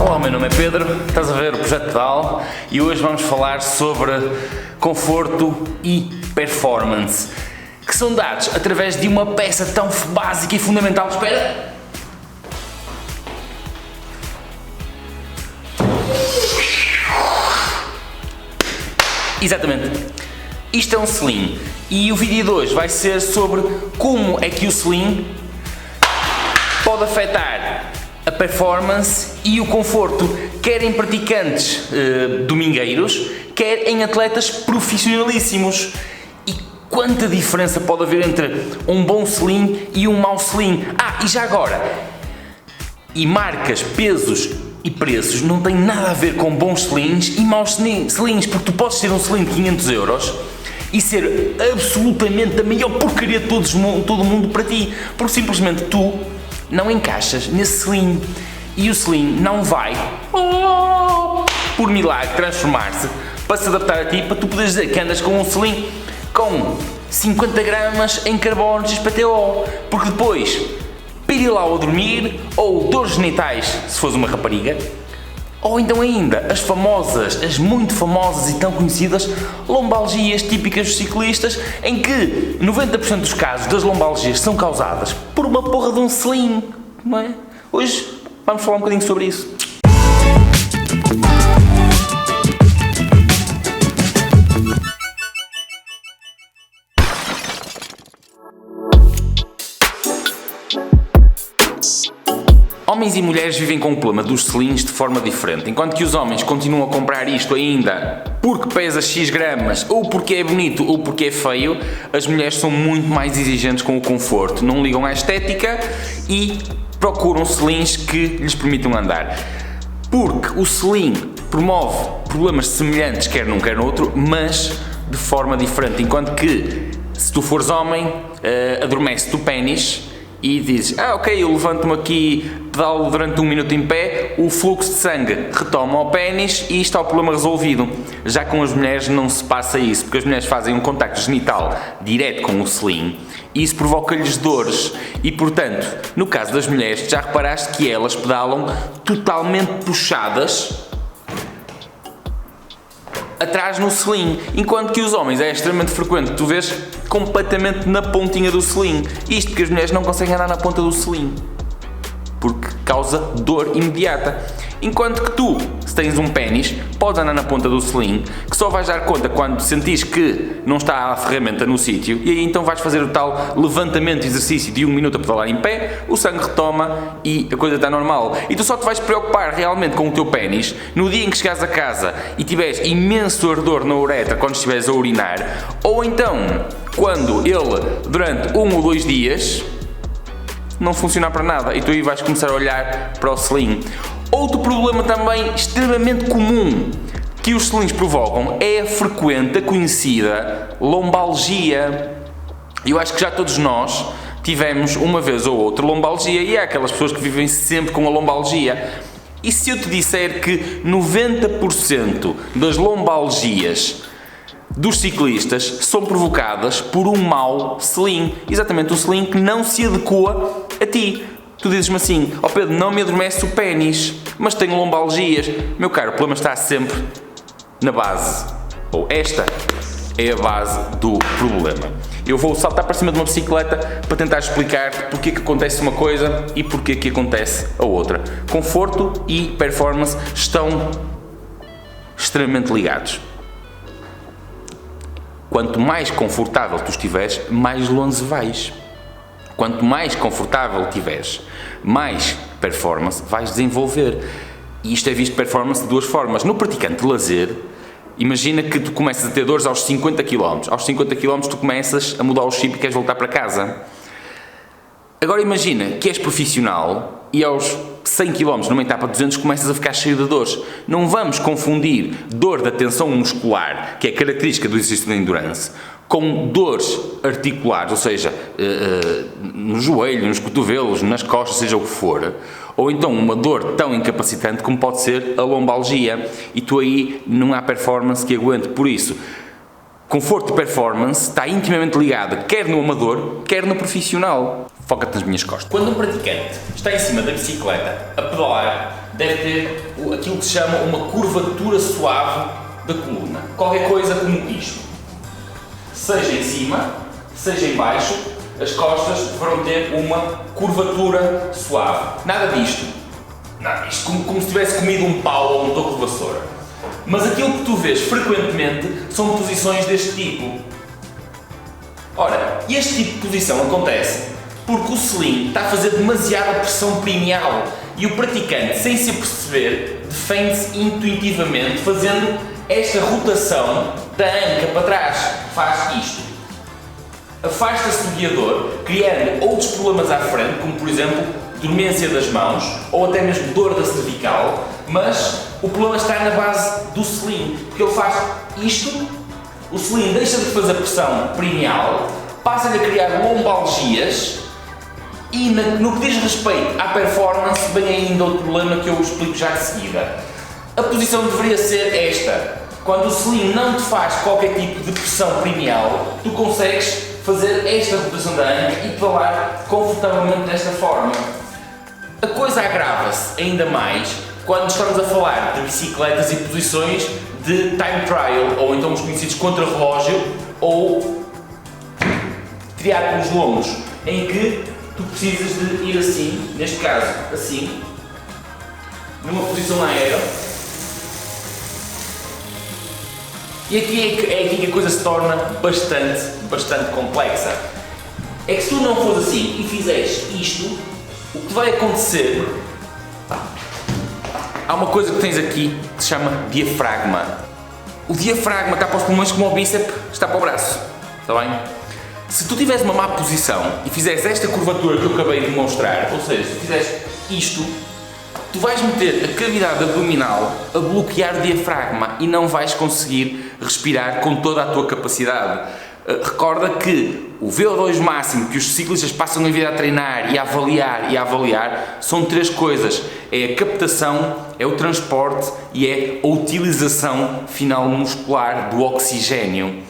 Olá, o meu nome é Pedro, estás a ver o Projeto Pedal e hoje vamos falar sobre conforto e performance, que são dados através de uma peça tão básica e fundamental. Espera! Exatamente, isto é um sling e o vídeo de hoje vai ser sobre como é que o sling pode afetar a performance e o conforto, quer em praticantes domingueiros, quer em atletas profissionalíssimos. E quanta diferença pode haver entre um bom sling e um mau sling. E já agora, e marcas, pesos e preços não têm nada a ver com bons slings e maus slings, porque tu podes ter um sling de 500 euros e ser absolutamente a maior porcaria de todo o mundo para ti, porque simplesmente tu não encaixas nesse sling e o sling não vai, por milagre, transformar-se para se adaptar a ti, para tu poderes dizer que andas com um sling com 50 gramas em carbono XPTO, porque depois pirilau a dormir, ou dores genitais se fores uma rapariga, ou então ainda as muito famosas e tão conhecidas lombalgias típicas dos ciclistas, em que 90% dos casos das lombalgias são causadas por uma porra de um sling, não é? Hoje vamos falar um bocadinho sobre isso. Homens e mulheres vivem com o problema dos slings de forma diferente. Enquanto que os homens continuam a comprar isto ainda porque pesa X gramas, ou porque é bonito, ou porque é feio, as mulheres são muito mais exigentes com o conforto, não ligam à estética e procuram slings que lhes permitam andar. Porque o sling promove problemas semelhantes, quer num quer no outro, mas de forma diferente. Enquanto que, se tu fores homem, adormece-te o pénis e dizes, ok, eu levanto-me aqui, pedalo durante 1 minuto em pé, o fluxo de sangue retoma ao pénis e está o problema resolvido. Já com as mulheres não se passa isso, porque as mulheres fazem um contacto genital direto com o sling e isso provoca-lhes dores. E portanto, no caso das mulheres, já reparaste que elas pedalam totalmente puxadas atrás no sling, enquanto que os homens é extremamente frequente tu vês completamente na pontinha do sling. Isto porque as mulheres não conseguem andar na ponta do sling, porque causa dor imediata. Enquanto que tu, se tens um pénis, podes andar na ponta do sling, que só vais dar conta quando sentires que não está a ferramenta no sítio, e aí então vais fazer o tal levantamento, exercício de 1 minuto a pedalar em pé, o sangue retoma e a coisa está normal. E tu só te vais preocupar realmente com o teu pénis no dia em que chegares a casa e tiveres imenso ardor na uretra quando estiveres a urinar, ou então quando ele, durante 1 ou 2 dias, não funcionar para nada e tu aí vais começar a olhar para o sling. Outro problema também extremamente comum que os slings provocam é a frequente, a conhecida lombalgia. Eu acho que já todos nós tivemos uma vez ou outra lombalgia e há aquelas pessoas que vivem sempre com a lombalgia. E se eu te disser que 90% das lombalgias dos ciclistas são provocadas por um mau sling, exatamente o sling que não se adequa a ti. Tu dizes-me assim, Pedro, não me adormece o pénis, mas tenho lombalgias. Meu caro, o problema está sempre na base, ou esta é a base do problema. Eu vou saltar para cima de uma bicicleta para tentar explicar porque é que acontece uma coisa e porque é que acontece a outra. Conforto e performance estão extremamente ligados. Quanto mais confortável tu estiveres, mais longe vais. Quanto mais confortável estiveres, mais performance vais desenvolver. E isto é visto performance de duas formas. No praticante de lazer, imagina que tu começas a ter dores aos 50 km. Aos 50 km tu começas a mudar o chip e queres voltar para casa. Agora imagina que és profissional e aos 100 km numa etapa de 200 começas a ficar cheio de dores. Não vamos confundir dor da tensão muscular, que é característica do exercício de endurance, com dores articulares, ou seja, no joelho, nos cotovelos, nas costas, seja o que for, ou então uma dor tão incapacitante como pode ser a lombalgia, e tu aí não há performance que aguente. Por isso, Conforto e performance está intimamente ligado quer no amador, quer no profissional. Foca-te nas minhas costas. Quando um praticante está em cima da bicicleta a pedalar, deve ter aquilo que se chama uma curvatura suave da coluna. Qualquer coisa como isto. Seja em cima, seja em baixo, as costas deverão ter uma curvatura suave. Nada disto. Nada disto. Como se tivesse comido um pau ou um toco de vassoura. Mas aquilo que tu vês frequentemente são posições deste tipo. Ora, este tipo de posição acontece porque o sling está a fazer demasiada pressão perineal e o praticante, sem se aperceber, defende-se intuitivamente fazendo esta rotação da anca para trás. Faz isto. Afasta-se do guiador, criando outros problemas à frente, como por exemplo, dormência das mãos ou até mesmo dor da cervical, mas o problema está na base do sling, porque ele faz isto, o sling deixa de fazer pressão perineal, passa-lhe a criar lombalgias e no que diz respeito à performance vem ainda outro problema que eu explico já de seguida. A posição deveria ser esta. Quando o sling não te faz qualquer tipo de pressão perineal, tu consegues fazer esta rotação da anca e pedalar confortavelmente desta forma. A coisa agrava-se ainda mais quando estamos a falar de bicicletas e posições de time trial, ou então os conhecidos contra-relógio, ou triatlos longos, em que tu precisas de ir assim, neste caso assim, numa posição aérea. E aqui é aqui que a coisa se torna bastante complexa. É que se tu não fores assim e fizeres isto, o que vai acontecer, há uma coisa que tens aqui que se chama diafragma. O diafragma está para os pulmões como o bíceps está para o braço, está bem? Se tu tiveres uma má posição e fizeres esta curvatura que eu acabei de mostrar, ou seja, se fizeres isto, tu vais meter a cavidade abdominal a bloquear o diafragma e não vais conseguir respirar com toda a tua capacidade. Recorda que o VO2 máximo que os ciclistas passam a vida a treinar e a avaliar são três coisas: é a captação, é o transporte e é a utilização final muscular do oxigênio.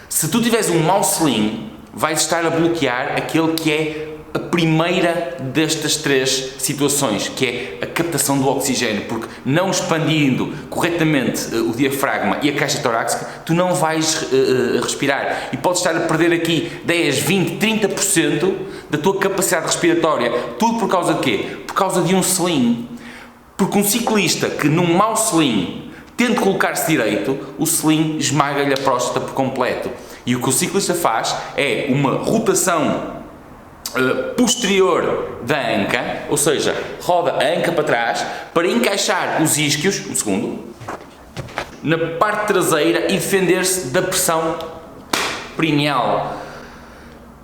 Se tu tiveres um mau sling, vais estar a bloquear aquele que é a primeira destas três situações, que é a captação do oxigênio, porque não expandindo corretamente o diafragma e a caixa torácica, tu não vais respirar e podes estar a perder aqui 10, 20, 30% da tua capacidade respiratória. Tudo por causa de quê? Por causa de um sling. Porque um ciclista que num mau sling tenta colocar-se direito, o sling esmaga-lhe a próstata por completo. E o que o ciclista faz é uma rotação posterior da anca, ou seja, roda a anca para trás para encaixar os isquios, um segundo, na parte traseira e defender-se da pressão perineal.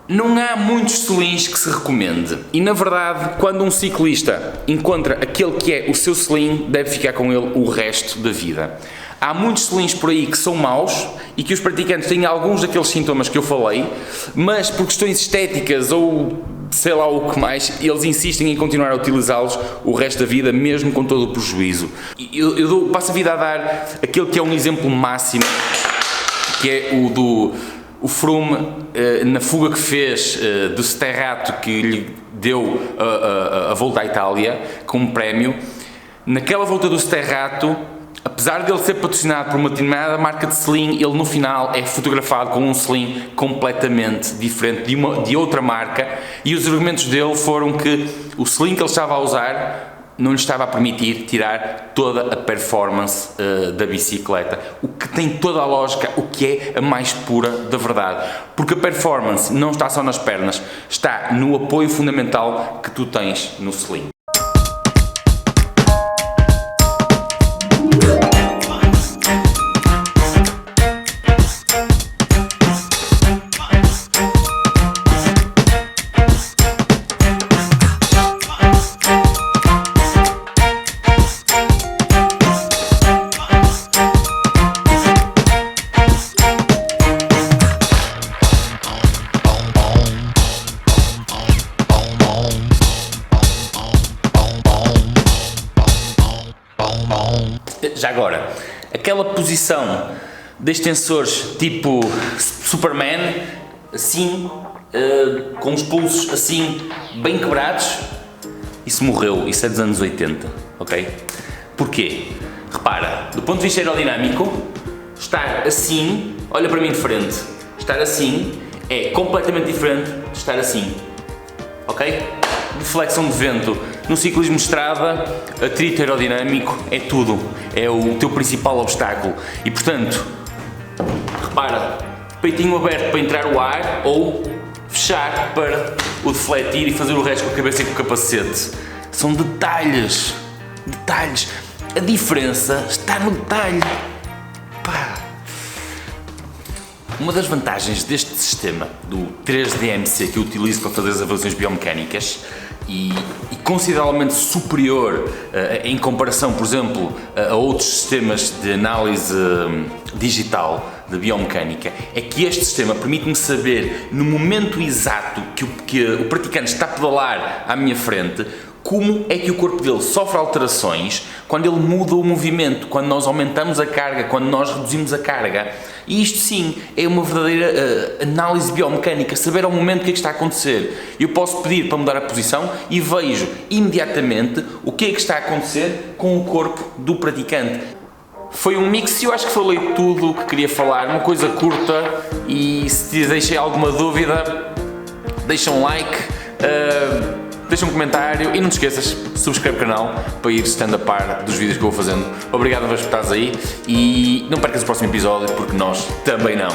Não há muitos slings que se recomende e, na verdade, quando um ciclista encontra aquele que é o seu sling, deve ficar com ele o resto da vida. Há muitos slings por aí que são maus e que os praticantes têm alguns daqueles sintomas que eu falei, mas por questões estéticas ou sei lá o que mais, eles insistem em continuar a utilizá-los o resto da vida, mesmo com todo o prejuízo. Eu passo a vida a dar aquele que é um exemplo máximo, que é o Froome, na fuga que fez do Sterrato, que lhe deu a volta à Itália com um prémio. Naquela volta do Sterrato, apesar de ele ser patrocinado por uma determinada marca de sling, ele no final é fotografado com um sling completamente diferente de outra marca, e os argumentos dele foram que o sling que ele estava a usar não lhe estava a permitir tirar toda a performance da bicicleta, o que tem toda a lógica, o que é a mais pura da verdade, porque a performance não está só nas pernas, está no apoio fundamental que tu tens no sling. Já agora, aquela posição de extensores tipo Superman, assim, com os pulsos assim, bem quebrados. Isso morreu, isso é dos anos 80, ok? Porquê? Repara, do ponto de vista aerodinâmico, estar assim, olha para mim de frente, estar assim é completamente diferente de estar assim, ok? Deflexão de vento, no ciclismo de estrada, atrito aerodinâmico é tudo, é o teu principal obstáculo e portanto, repara, peitinho aberto para entrar o ar ou fechar para o defletir e fazer o resto com a cabeça e com o capacete. São detalhes, detalhes. A diferença está no detalhe. Pá. Uma das vantagens deste sistema, do 3DMC que eu utilizo para fazer as avaliações biomecânicas e consideravelmente superior em comparação, por exemplo, a outros sistemas de análise digital de biomecânica, é que este sistema permite-me saber no momento exato que o praticante está a pedalar à minha frente como é que o corpo dele sofre alterações quando ele muda o movimento, quando nós aumentamos a carga, quando nós reduzimos a carga. E isto sim é uma verdadeira análise biomecânica, saber ao momento o que é que está a acontecer. Eu posso pedir para mudar a posição e vejo imediatamente o que é que está a acontecer com o corpo do praticante. Foi um mix, eu acho que falei tudo o que queria falar, uma coisa curta, e se te deixei alguma dúvida, deixa um like, deixa um comentário e não te esqueças, subscreve o canal para ir estando a par dos vídeos que eu vou fazendo. Obrigado a vez por estás aí e não percas o próximo episódio porque nós também não.